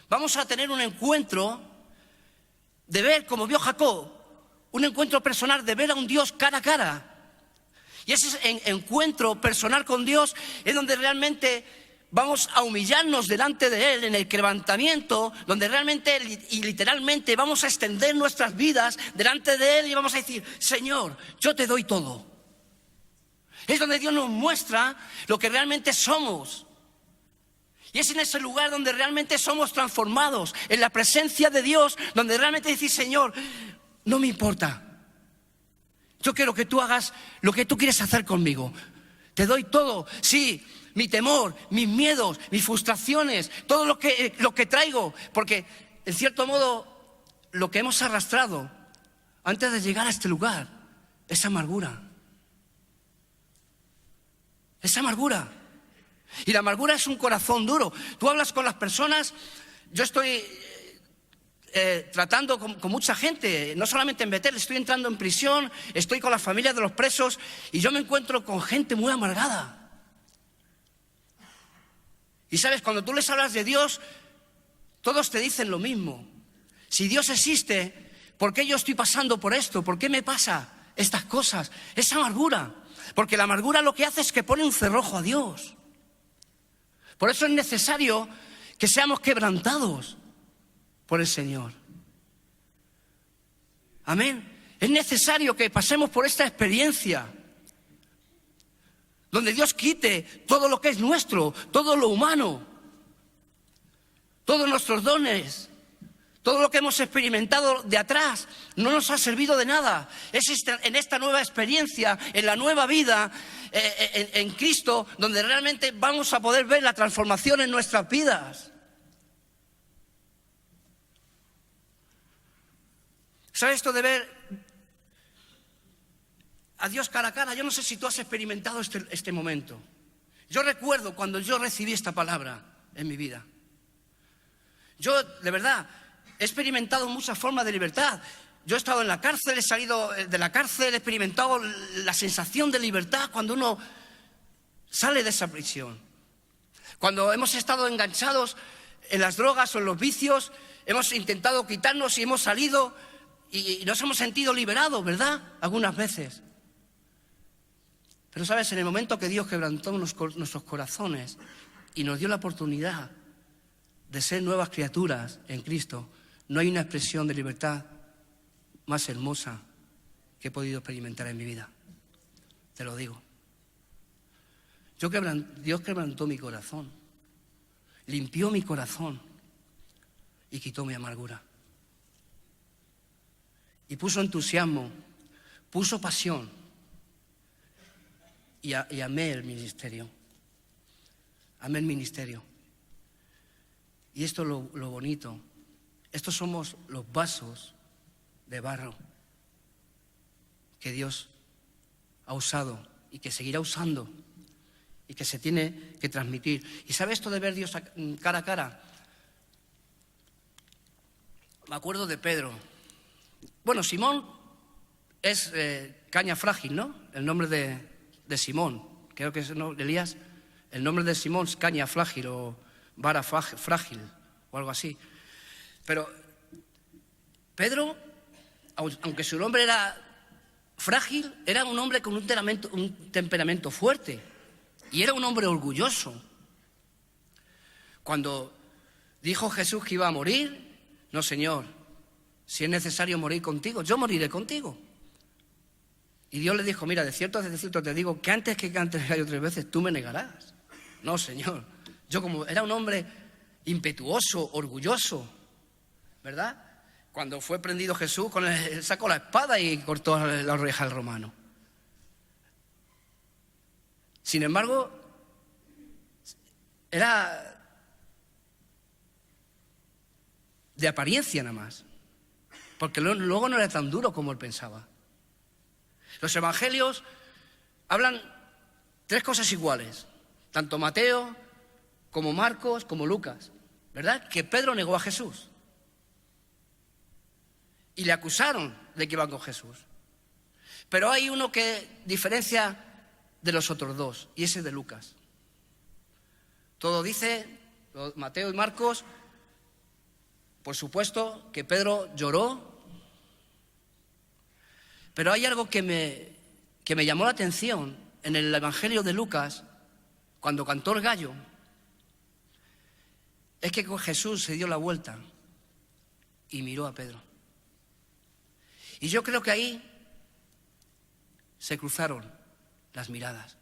vamos a tener un encuentro de ver, como vio Jacob, un encuentro personal de ver a un Dios cara a cara. Y ese encuentro personal con Dios es donde realmente vamos a humillarnos delante de Él en el quebrantamiento, donde realmente y literalmente vamos a extender nuestras vidas delante de Él y vamos a decir: Señor, yo te doy todo. Es donde Dios nos muestra lo que realmente somos. Y es en ese lugar donde realmente somos transformados, en la presencia de Dios, donde realmente decís: Señor, no me importa. Yo quiero que tú hagas lo que tú quieres hacer conmigo. Te doy todo. Sí, mi temor, mis miedos, mis frustraciones, todo lo que traigo. Porque, en cierto modo, lo que hemos arrastrado antes de llegar a este lugar es amargura. Es amargura. Y la amargura es un corazón duro. Tú hablas con las personas. Yo estoy tratando con mucha gente, no solamente en Betel, estoy entrando en prisión, estoy con las familias de los presos y yo me encuentro con gente muy amargada. Y sabes, cuando tú les hablas de Dios, todos te dicen lo mismo. Si Dios existe, ¿por qué yo estoy pasando por esto? ¿Por qué me pasa estas cosas? Es amargura, porque la amargura lo que hace es que pone un cerrojo a Dios. Por eso es necesario que seamos quebrantados por el Señor. Amén. Es necesario que pasemos por esta experiencia donde Dios quite todo lo que es nuestro, todo lo humano, todos nuestros dones, todo lo que hemos experimentado de atrás, no nos ha servido de nada. Es en esta nueva experiencia, en la nueva vida, en Cristo, donde realmente vamos a poder ver la transformación en nuestras vidas. ¿Sabes esto de ver a Dios cara a cara? Yo no sé si tú has experimentado este momento. Yo recuerdo cuando yo recibí esta palabra en mi vida. Yo, de verdad, he experimentado muchas formas de libertad. Yo he estado en la cárcel, he salido de la cárcel, he experimentado la sensación de libertad cuando uno sale de esa prisión. Cuando hemos estado enganchados en las drogas o en los vicios, hemos intentado quitarnos y hemos salido y nos hemos sentido liberados, ¿verdad? Algunas veces. Pero, ¿sabes? En el momento que Dios quebrantó nuestros corazones y nos dio la oportunidad de ser nuevas criaturas en Cristo, no hay una expresión de libertad más hermosa que he podido experimentar en mi vida. Te lo digo. Dios quebrantó mi corazón, limpió mi corazón y quitó mi amargura. Y puso entusiasmo, puso pasión y amé el ministerio. Amé el ministerio. Y esto es lo bonito. Estos somos los vasos de barro que Dios ha usado y que seguirá usando y que se tiene que transmitir. ¿Y sabe esto de ver a Dios cara a cara? Me acuerdo de Pedro. Bueno, Simón es caña frágil, ¿no? El nombre de Simón. Creo que es, ¿no, Elías? El nombre de Simón es caña frágil o vara frágil o algo así. Pero Pedro, aunque su nombre era frágil, era un hombre con un temperamento fuerte y era un hombre orgulloso. Cuando dijo Jesús que iba a morir, no, Señor, si es necesario morir contigo, yo moriré contigo. Y Dios le dijo, mira, de cierto te digo que antes que cantes el gallo 3 veces, tú me negarás. No, Señor. Yo, como era un hombre impetuoso, orgulloso, ¿verdad? Cuando fue prendido Jesús, él sacó la espada y cortó la oreja al romano. Sin embargo, era de apariencia nada más, porque luego no era tan duro como él pensaba. Los evangelios hablan 3 cosas iguales, tanto Mateo como Marcos como Lucas, ¿verdad? Que Pedro negó a Jesús y le acusaron de que iba con Jesús. Pero hay uno que diferencia de los otros 2, y ese es de Lucas. Todo dice, Mateo y Marcos, por supuesto, que Pedro lloró. Pero hay algo que me llamó la atención en el Evangelio de Lucas, cuando cantó el gallo, es que Jesús se dio la vuelta y miró a Pedro. Y yo creo que ahí se cruzaron las miradas.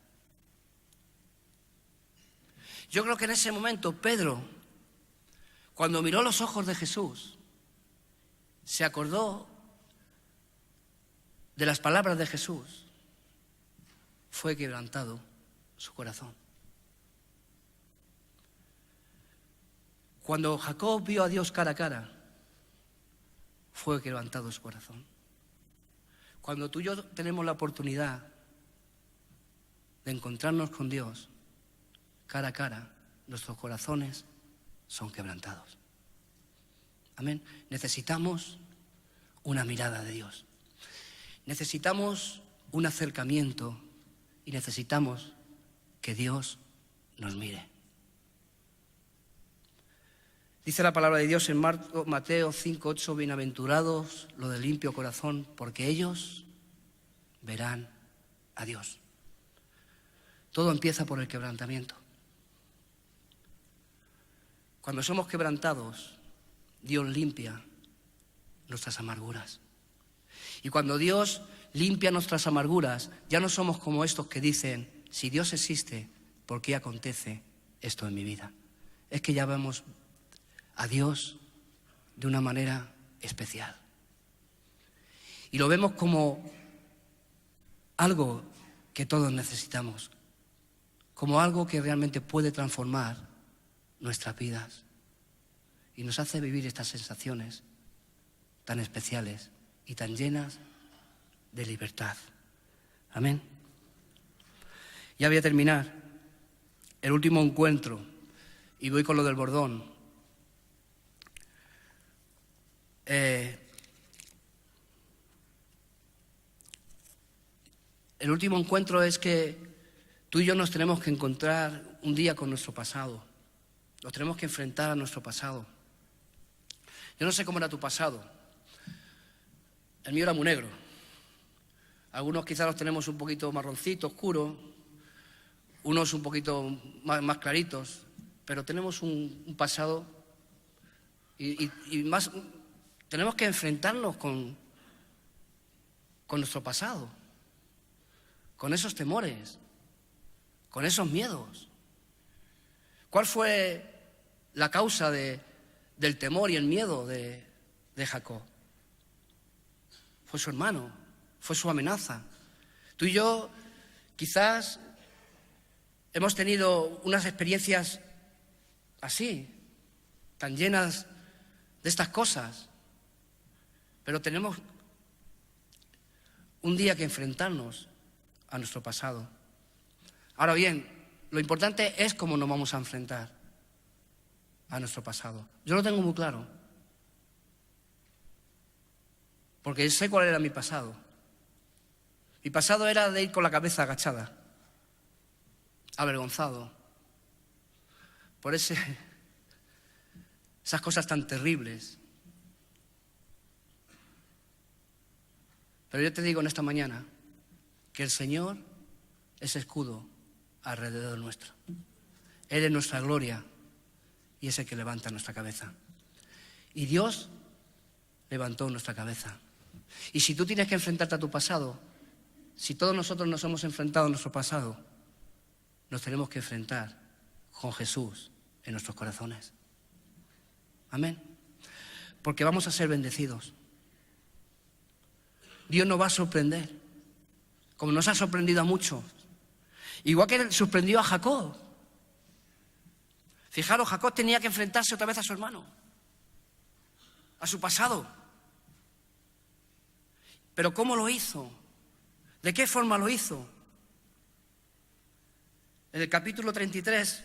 Yo creo que en ese momento Pedro, cuando miró los ojos de Jesús, se acordó de las palabras de Jesús. Fue quebrantado su corazón. Cuando Jacob vio a Dios cara a cara, fue quebrantado su corazón. Cuando tú y yo tenemos la oportunidad de encontrarnos con Dios cara a cara, nuestros corazones son quebrantados. Amén. Necesitamos una mirada de Dios. Necesitamos un acercamiento y necesitamos que Dios nos mire. Dice la palabra de Dios en Mateo 5:8, bienaventurados los de limpio corazón, porque ellos verán a Dios. Todo empieza por el quebrantamiento. Cuando somos quebrantados, Dios limpia nuestras amarguras. Y cuando Dios limpia nuestras amarguras, ya no somos como estos que dicen, si Dios existe, ¿por qué acontece esto en mi vida? Es que ya vemos a Dios de una manera especial. Y lo vemos como algo que todos necesitamos, como algo que realmente puede transformar nuestras vidas y nos hace vivir estas sensaciones tan especiales y tan llenas de libertad. Amén. Ya voy a terminar. El último encuentro, y voy con lo del bordón. El último encuentro es que tú y yo nos tenemos que encontrar un día con nuestro pasado. Nos tenemos que enfrentar a nuestro pasado. Yo no sé cómo era tu pasado. El mío era muy negro. Algunos quizás los tenemos un poquito marroncito, oscuro, unos un poquito más claritos, pero tenemos un pasado y más tenemos que enfrentarnos con nuestro pasado, con esos temores, con esos miedos. ¿Cuál fue la causa del temor y el miedo de Jacob? Fue su hermano, fue su amenaza. Tú y yo quizás hemos tenido unas experiencias así, tan llenas de estas cosas, pero tenemos un día que enfrentarnos a nuestro pasado. Ahora bien, lo importante es cómo nos vamos a enfrentar a nuestro pasado. Yo lo tengo muy claro, porque sé cuál era mi pasado. Mi pasado era de ir con la cabeza agachada, avergonzado, por esas cosas tan terribles. Pero yo te digo en esta mañana que el Señor es escudo alrededor nuestro. Él es nuestra gloria y es el que levanta nuestra cabeza. Y Dios levantó nuestra cabeza. Y si tú tienes que enfrentarte a tu pasado, si todos nosotros nos hemos enfrentado a nuestro pasado, nos tenemos que enfrentar con Jesús en nuestros corazones. Amén. Porque vamos a ser bendecidos. Dios nos va a sorprender, como nos ha sorprendido a muchos. Igual que sorprendió a Jacob. Fijaros, Jacob tenía que enfrentarse otra vez a su hermano, a su pasado. Pero ¿cómo lo hizo? ¿De qué forma lo hizo? En el capítulo 33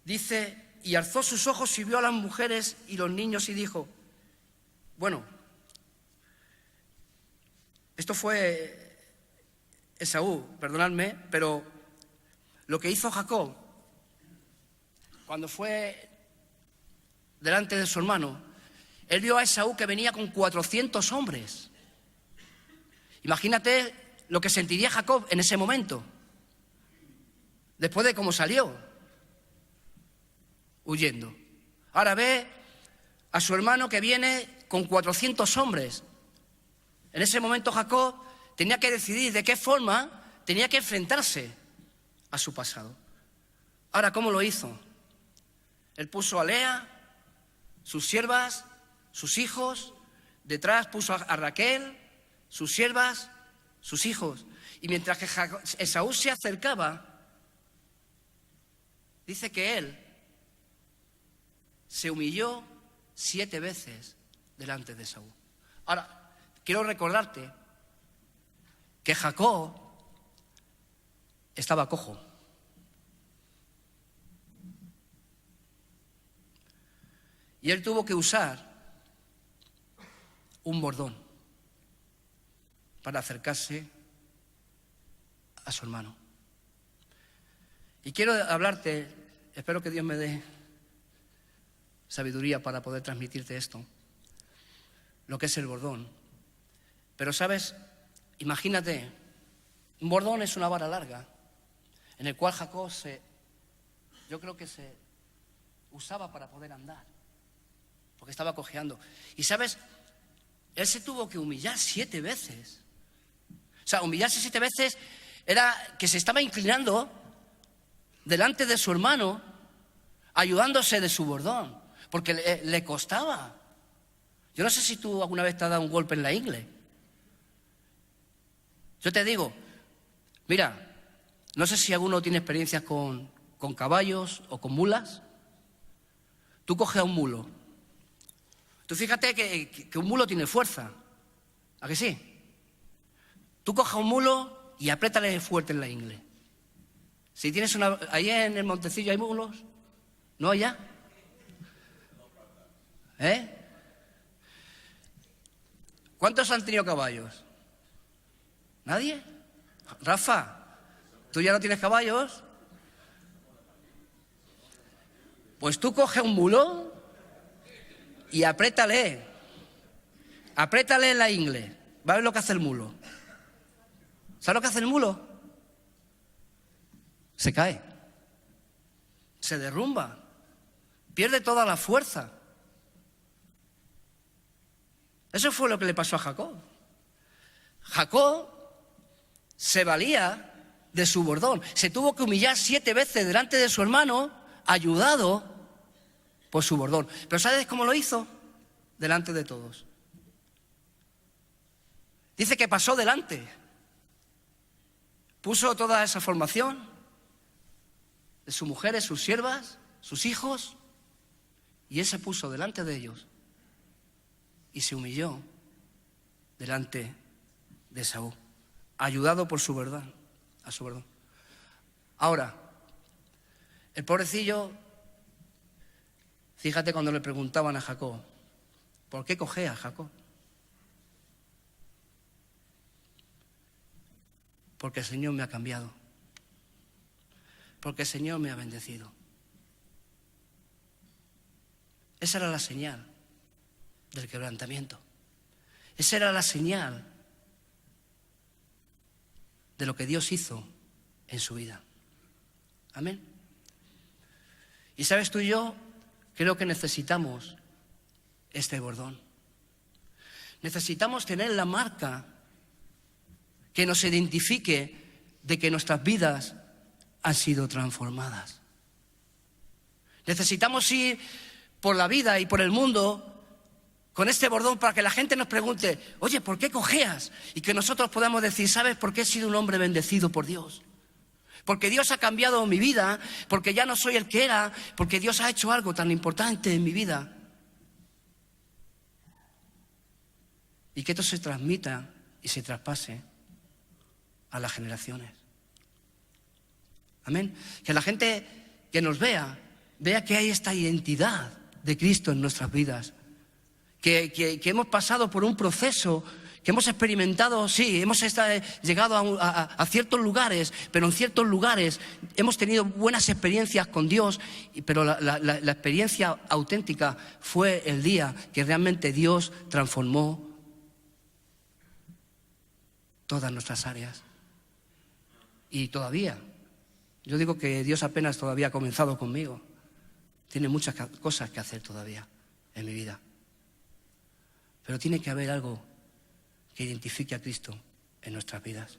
dice, y alzó sus ojos y vio a las mujeres y los niños y dijo, bueno, esto fue Esaú, perdonadme, pero lo que hizo Jacob cuando fue delante de su hermano, él vio a Esaú que venía con 400 hombres. Imagínate lo que sentiría Jacob en ese momento, después de cómo salió, huyendo. Ahora ve a su hermano que viene con 400 hombres. En ese momento Jacob tenía que decidir de qué forma tenía que enfrentarse a su pasado. Ahora, ¿cómo lo hizo? Él puso a Lea, sus siervas, sus hijos, detrás puso a Raquel, sus siervas, sus hijos. Y mientras que Esaú se acercaba, dice que él se humilló 7 veces delante de Esaú. Ahora, quiero recordarte que Jacob estaba cojo. Y él tuvo que usar un bordón para acercarse a su hermano. Y quiero hablarte, espero que Dios me dé sabiduría para poder transmitirte esto, lo que es el bordón. Pero, ¿sabes? Imagínate, un bordón es una vara larga en el cual Jacob yo creo que se usaba para poder andar, porque estaba cojeando. Y, ¿sabes? Él se tuvo que humillar 7 veces. O sea, humillarse 7 veces era que se estaba inclinando delante de su hermano, ayudándose de su bordón, porque le costaba. Yo no sé si tú alguna vez te has dado un golpe en la ingle. Yo te digo, mira, no sé si alguno tiene experiencias con caballos o con mulas. Tú coges a un mulo. Tú fíjate que un mulo tiene fuerza. ¿A que sí? Tú coges a un mulo y apriétale fuerte en la ingle. Si tienes una... Ahí en el Montecillo hay mulos. ¿No allá? ¿Eh? ¿Cuántos han tenido caballos? ¿Nadie? Rafa, ¿tú ya no tienes caballos? Pues tú coge un mulo y apriétale. Apriétale en la ingle. Va a ver lo que hace el mulo. ¿Sabes lo que hace el mulo? Se cae. Se derrumba. Pierde toda la fuerza. Eso fue lo que le pasó a Jacob. Jacob se valía de su bordón. Se tuvo que humillar 7 veces delante de su hermano, ayudado por su bordón. Pero ¿sabes cómo lo hizo? Delante de todos. Dice que pasó delante. Puso toda esa formación de sus mujeres, sus siervas, sus hijos, y él se puso delante de ellos y se humilló delante de Esaú, ayudado por su verdad, a su verdad. Ahora, el pobrecillo, fíjate cuando le preguntaban a Jacob, ¿por qué cojea Jacob? Porque el Señor me ha cambiado, porque el Señor me ha bendecido. Esa era la señal del quebrantamiento. Esa era la señal de lo que Dios hizo en su vida. Amén. Y sabes tú y yo, creo que necesitamos este bordón. Necesitamos tener la marca que nos identifique de que nuestras vidas han sido transformadas. Necesitamos ir por la vida y por el mundo con este bordón para que la gente nos pregunte, oye, ¿por qué cojeas? Y que nosotros podamos decir, ¿sabes por qué he sido un hombre bendecido por Dios? Porque Dios ha cambiado mi vida, porque ya no soy el que era, porque Dios ha hecho algo tan importante en mi vida. Y que esto se transmita y se traspase a las generaciones. Amén. Que la gente que nos vea que hay esta identidad de Cristo en nuestras vidas. Que hemos pasado por un proceso, que hemos experimentado, sí, hemos llegado a ciertos lugares, pero en ciertos lugares hemos tenido buenas experiencias con Dios, pero la experiencia auténtica fue el día que realmente Dios transformó todas nuestras áreas. Y todavía, yo digo que Dios apenas todavía ha comenzado conmigo. Tiene muchas cosas que hacer todavía en mi vida. Pero tiene que haber algo que identifique a Cristo en nuestras vidas.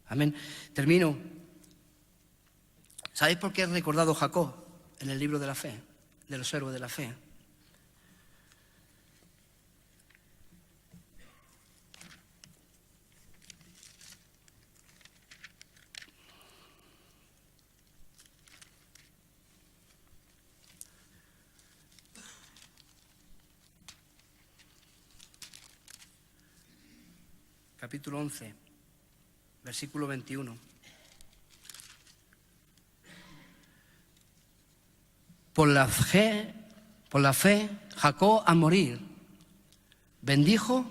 Amén. Termino. ¿Sabéis por qué he recordado Jacob en el libro de la fe, de los héroes de la fe? Capítulo 11, versículo 21. Por la fe, Jacob al morir bendijo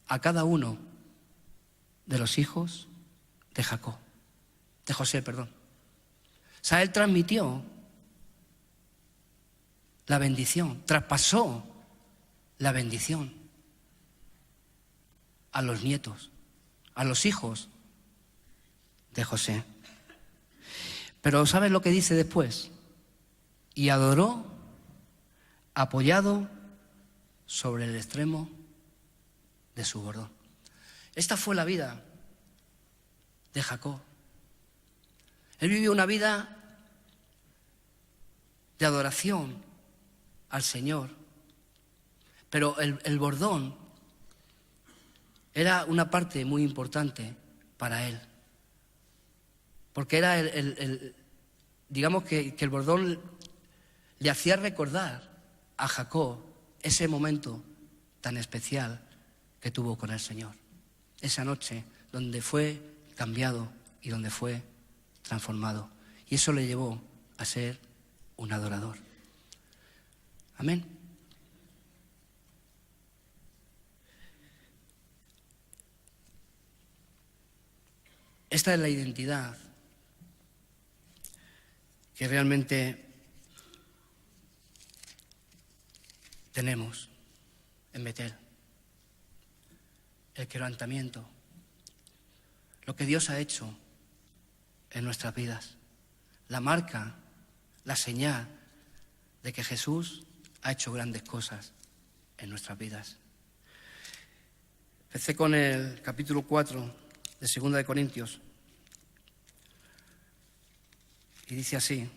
a cada uno de los hijos de José, perdón. O sea, él transmitió la bendición, traspasó la bendición a los nietos, a los hijos de José. Pero ¿sabes lo que dice después? Y adoró apoyado sobre el extremo de su bordón. Esta fue la vida de Jacob. Él vivió una vida de adoración al Señor, pero el bordón era una parte muy importante para él, porque era digamos que el bordón le hacía recordar a Jacob ese momento tan especial que tuvo con el Señor, esa noche donde fue cambiado y donde fue transformado, y eso le llevó a ser un adorador. Amén. Esta es la identidad que realmente tenemos en Betel. El quebrantamiento, lo que Dios ha hecho en nuestras vidas, la marca, la señal de que Jesús ha hecho grandes cosas en nuestras vidas. Empecé con el capítulo 4 de 2 de Corintios y dice así: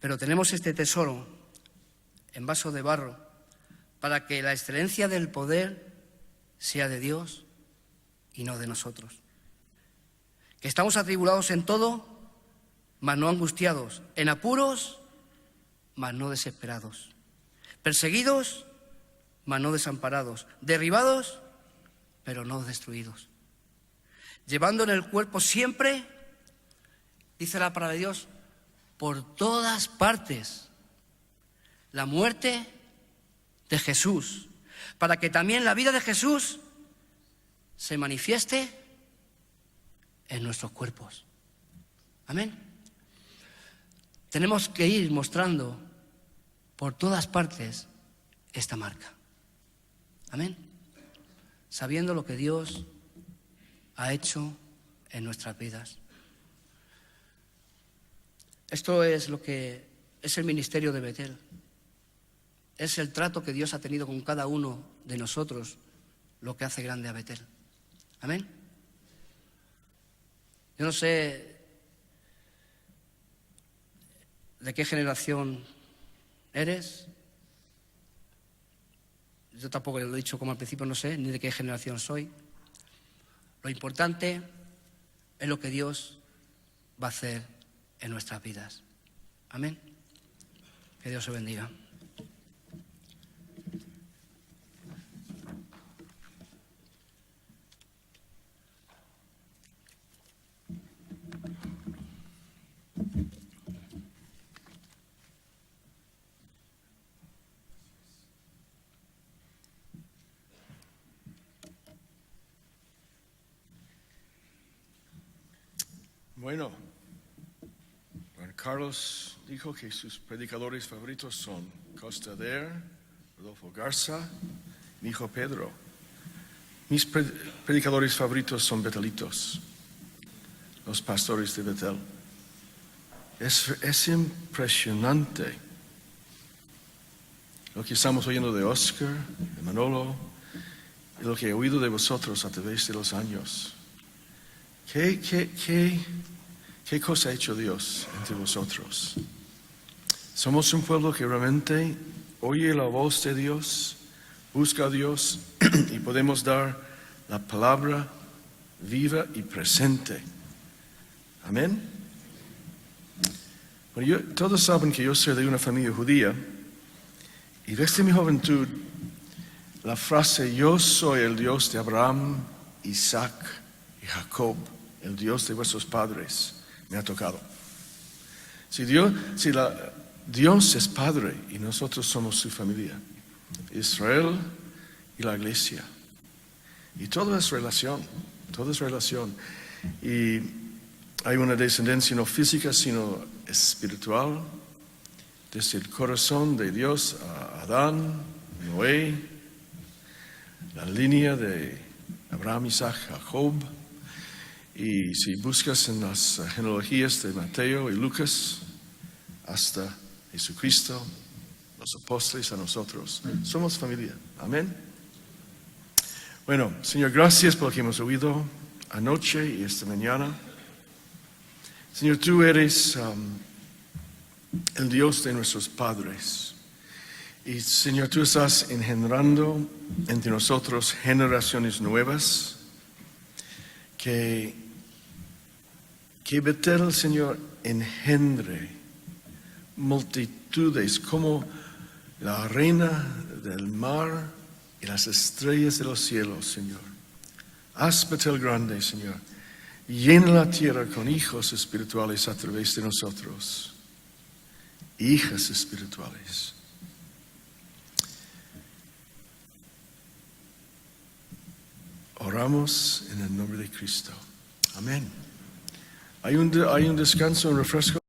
pero tenemos este tesoro en vaso de barro para que la excelencia del poder sea de Dios y no de nosotros. Que estamos atribulados en todo, mas no angustiados, en apuros, mas no desesperados, perseguidos, mas no desamparados, derribados, pero no destruidos, llevando en el cuerpo siempre, dice la palabra de Dios, por todas partes, la muerte de Jesús, para que también la vida de Jesús se manifieste en nuestros cuerpos. Amén. Tenemos que ir mostrando por todas partes esta marca. Amén. Sabiendo lo que Dios ha hecho en nuestras vidas. Esto es lo que es el ministerio de Betel. Es el trato que Dios ha tenido con cada uno de nosotros lo que hace grande a Betel. Amén. Yo no sé de qué generación eres. Yo tampoco lo he dicho como al principio, no sé ni de qué generación soy. Lo importante es lo que Dios va a hacer en nuestras vidas. Amén. Que Dios os bendiga. Bueno, Juan Carlos dijo que sus predicadores favoritos son Costa Der, Rodolfo Garza, mi hijo Pedro. Mis predicadores favoritos son betelitos, los pastores de Betel. Es impresionante lo que estamos oyendo de Oscar, de Manolo, y lo que he oído de vosotros a través de los años. ¿Qué cosa ha hecho Dios entre vosotros? Somos un pueblo que realmente oye la voz de Dios, busca a Dios y podemos dar la palabra viva y presente. Amén. Bueno, todos saben que yo soy de una familia judía y desde mi juventud la frase "yo soy el Dios de Abraham, Isaac y Jacob, el Dios de vuestros padres", me ha tocado. Dios es Padre y nosotros somos su familia, Israel y la iglesia. Y todo es relación. Y hay una descendencia no física, sino espiritual, desde el corazón de Dios a Adán, Noé, la línea de Abraham, Isaac, Jacob. Y si buscas en las genealogías de Mateo y Lucas, hasta Jesucristo, los apóstoles, a nosotros, somos familia. Amén. Bueno, Señor, gracias por lo que hemos oído. anoche y esta mañana. Señor, tú eres el Dios de nuestros padres. Y Señor, tú estás engendrando entre nosotros generaciones nuevas que Betel, Señor, engendre multitudes como la arena del mar y las estrellas de los cielos, Señor. Haz Betel grande, Señor. Llena la tierra con hijos espirituales a través de nosotros. Hijas espirituales. Oramos en el nombre de Cristo. Amén. Hay un descanso, un refresco.